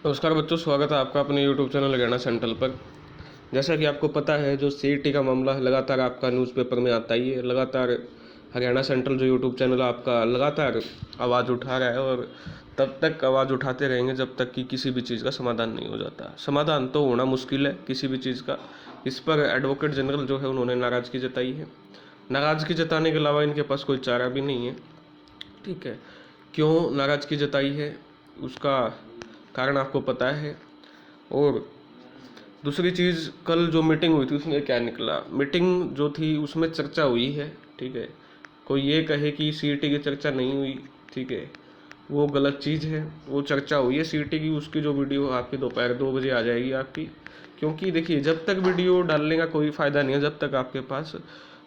नमस्कार बच्चों, स्वागत है आपका अपने YouTube चैनल हरियाणा सेंट्रल पर। जैसा कि आपको पता है, जो सीईटी का मामला है लगातार आपका न्यूज़पेपर में आता ही है। लगातार हरियाणा सेंट्रल जो YouTube चैनल है आपका लगातार आवाज़ उठा रहा है और तब तक आवाज़ उठाते रहेंगे जब तक कि किसी भी चीज़ का समाधान नहीं हो जाता। समाधान तो होना मुश्किल है किसी भी चीज़ का। इस पर एडवोकेट जनरल जो है उन्होंने नाराज़गी जताई है। नाराज़गी जताने के अलावा इनके पास कोई चारा भी नहीं है। ठीक है, क्यों नाराज़गी जताई है उसका कारण आपको पता है। और दूसरी चीज़, कल जो मीटिंग हुई थी उसमें क्या निकला। मीटिंग जो थी उसमें चर्चा हुई है। ठीक है, कोई ये कहे कि सीईटी की चर्चा नहीं हुई, ठीक है, वो गलत चीज़ है। वो चर्चा हुई है सीईटी की, उसकी जो वीडियो आपकी दोपहर 2 बजे आ जाएगी आपकी। क्योंकि देखिए, जब तक वीडियो डालने का कोई फ़ायदा नहीं है जब तक आपके पास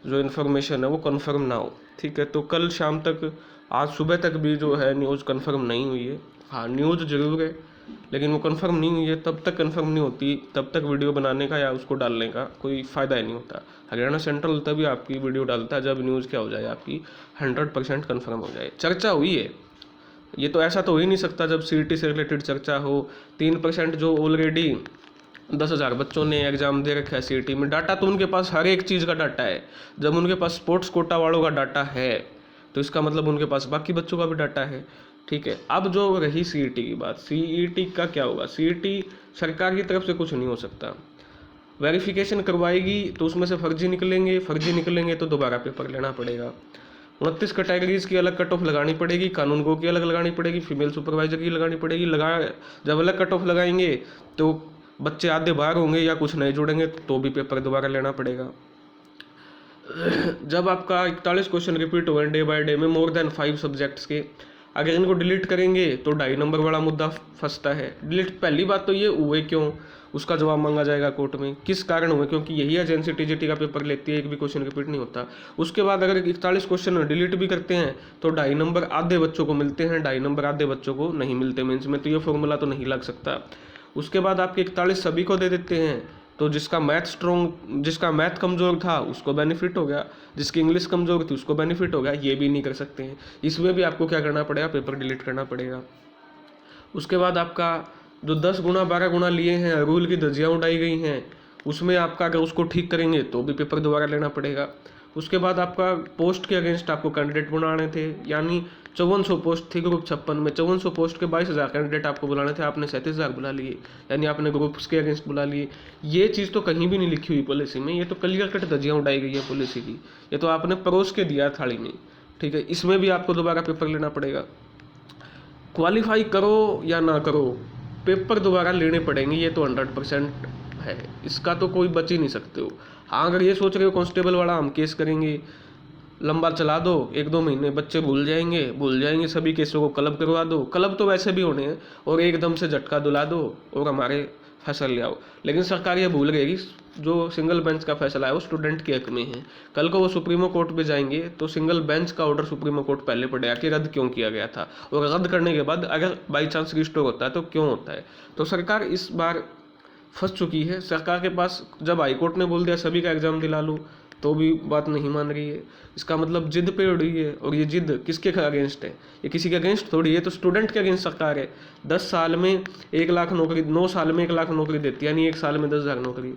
जो इन्फॉर्मेशन है वो कंफर्म ना हो। ठीक है, तो कल शाम तक, आज सुबह तक भी जो है न्यूज़ कंफर्म नहीं हुई है। हाँ, न्यूज़ ज़रूर है लेकिन वो कंफर्म नहीं हुई है। तब तक कंफर्म नहीं होती तब तक वीडियो बनाने का या उसको डालने का कोई फ़ायदा ही नहीं होता। हरियाणा सेंट्रल तभी आपकी वीडियो डालता है जब न्यूज़ क्या हो जाए, आपकी 100% कंफर्म हो जाए। चर्चा हुई है, ये तो ऐसा तो हो ही नहीं सकता जब सीईटी से रिलेटेड चर्चा हो। 3% जो ऑलरेडी 10,000 बच्चों ने एग्जाम दे रखा है सीईटी में, डाटा तो उनके पास हर एक चीज़ का डाटा है। जब उनके पास स्पोर्ट्स कोटा वालों का डाटा है तो इसका मतलब उनके पास बाकी बच्चों का भी डाटा है। ठीक है, अब जो रही सीईटी की बात, सीईटी का क्या होगा। सीईटी सरकार की तरफ से कुछ नहीं हो सकता। वेरिफिकेशन करवाएगी तो उसमें से फर्जी निकलेंगे तो दोबारा पेपर लेना पड़ेगा। 29 कैटेगरीज की अलग कट ऑफ लगानी पड़ेगी, कानून गो की अलग लगानी पड़ेगी, फीमेल सुपरवाइजर की लगानी पड़ेगी। जब अलग कट ऑफ लगाएंगे तो बच्चे आधे बाहर होंगे या कुछ नहीं जुड़ेंगे तो भी पेपर दोबारा लेना पड़ेगा। जब आपका 41 क्वेश्चन रिपीट हुए डे बाय डे में मोर देन 5 सब्जेक्ट्स के, अगर इनको डिलीट करेंगे तो 2.5 नंबर वाला मुद्दा फंसता है। डिलीट, पहली बात तो ये हुए क्यों, उसका जवाब मांगा जाएगा कोर्ट में। किस कारण हुए, क्योंकि यही एजेंसी टीजीटी का पेपर लेती है, एक भी क्वेश्चन रिपीट नहीं होता। उसके बाद अगर 41 क्वेश्चन डिलीट भी करते हैं तो 2.5 नंबर आधे बच्चों को मिलते हैं, 2.5 नंबर आधे बच्चों को नहीं मिलते मेंस में, तो ये फॉर्मूला तो नहीं लग सकता। उसके बाद आपके 41 सभी को दे देते हैं तो जिसका मैथ कमज़ोर था उसको बेनिफिट हो गया, जिसकी इंग्लिश कमज़ोर थी उसको बेनिफिट हो गया। ये भी नहीं कर सकते हैं, इसमें भी आपको क्या करना पड़ेगा, पेपर डिलीट करना पड़ेगा। उसके बाद आपका जो 10 गुना 12 गुना लिए हैं, रूल की धज्जियाँ उड़ाई गई हैं, उसमें आपका अगर उसको ठीक करेंगे तो भी पेपर दोबारा लेना पड़ेगा। उसके बाद आपका पोस्ट के अगेंस्ट आपको कैंडिडेट बनाने थे, यानी 5400 पोस्ट थी ग्रुप 56 में, 5400 पोस्ट के 22,000 कैंडिडेट आपको बुलाने थे, आपने 37,000 बुला लिए, यानी आपने ग्रुप्स के अगेंस्ट बुला लिए। ये चीज़ तो कहीं भी नहीं लिखी हुई पॉलिसी में, ये तो क्लियर कट धज्जियाँ उड़ाई गई है पॉलिसी की, ये तो आपने परोस के दिया थाली में। ठीक है, इसमें भी आपको दोबारा पेपर लेना पड़ेगा। क्वालिफाई करो या ना करो, पेपर दोबारा लेने पड़ेंगे, ये तो 100% है, इसका तो कोई बच ही नहीं सकते हो। हाँ, अगर ये सोच रहे हो कांस्टेबल वाला हम केस करेंगे, लंबा चला दो, 1-2 महीने बच्चे भूल जाएंगे, सभी केसों को क्लब करवा दो, क्लब तो वैसे भी होने हैं, और एकदम से झटका दुला दो और हमारे फैसला ले आओ। लेकिन सरकार ये भूल गई कि जो सिंगल बेंच का फैसला है वो स्टूडेंट के हक में है। कल को वो सुप्रीमो कोर्ट पे जाएंगे तो सिंगल बेंच का ऑर्डर सुप्रीमो कोर्ट पहले पड़ेगा कि रद्द क्यों किया गया था, और रद्द करने के बाद अगर बाई चांस रिस्टोर होता है तो क्यों होता है। तो सरकार इस बार फंस चुकी है। सरकार के पास जब हाईकोर्ट ने बोल दिया सभी का एग्जाम दिला लो तो भी बात नहीं मान रही है। इसका मतलब जिद पे उड़ी है, और ये जिद किसके अगेंस्ट है, ये किसी के अगेंस्ट थोड़ी है, तो स्टूडेंट के अगेंस्ट सरकार है। 10 साल में 1 लाख नौकरी, 9 साल में 1 लाख नौकरी देती है, यानी 1 साल में 10,000 नौकरी।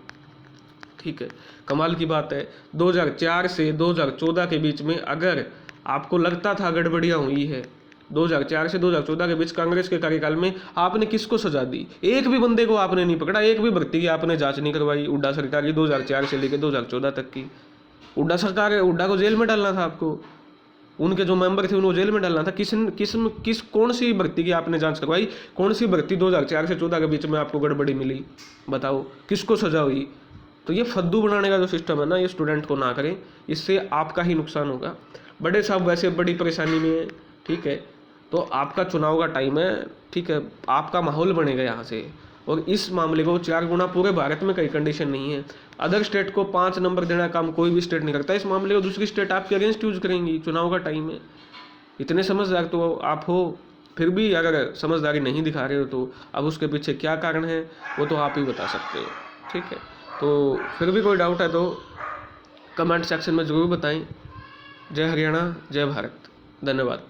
ठीक है, कमाल की बात है। 2004 से 2014 के बीच में अगर आपको लगता था गड़बड़ियाँ हुई है, 2004 से 2014 के बीच कांग्रेस के कार्यकाल में आपने किसको सजा दी, एक भी बंदे को आपने नहीं पकड़ा, एक भी भर्ती की आपने जांच नहीं करवाई। हुड्डा सरकार की 2004 से लेकर 2014 तक की हुड्डा सरकार है, हुड्डा को जेल में डालना था आपको, उनके जो मेंबर थे उनको जेल में डालना था। कौन सी भर्ती की आपने जांच करवाई, कौन सी भर्ती 2004 से 14 के बीच में आपको गड़बड़ी मिली, बताओ किसको सजा हुई। तो ये फद्दू बनाने का जो सिस्टम है ना, ये स्टूडेंट को ना करें, इससे आपका ही नुकसान होगा। बड़े साहब वैसे बड़ी परेशानी में है। ठीक है, तो आपका चुनाव का टाइम है, ठीक है, आपका माहौल बनेगा यहाँ से, और इस मामले को 4 गुना पूरे भारत में कई कंडीशन नहीं है। अदर स्टेट को 5 नंबर देना काम कोई भी स्टेट नहीं करता, इस मामले को दूसरी स्टेट आपके अगेंस्ट यूज करेंगी, चुनाव का टाइम है। इतने समझदार तो आप हो, फिर भी अगर समझदारी नहीं दिखा रहे हो तो अब उसके पीछे क्या कारण है वो तो आप ही बता सकते हो। ठीक है, तो फिर भी कोई डाउट है तो कमेंट सेक्शन में ज़रूर बताएं। जय हरियाणा, जय भारत, धन्यवाद।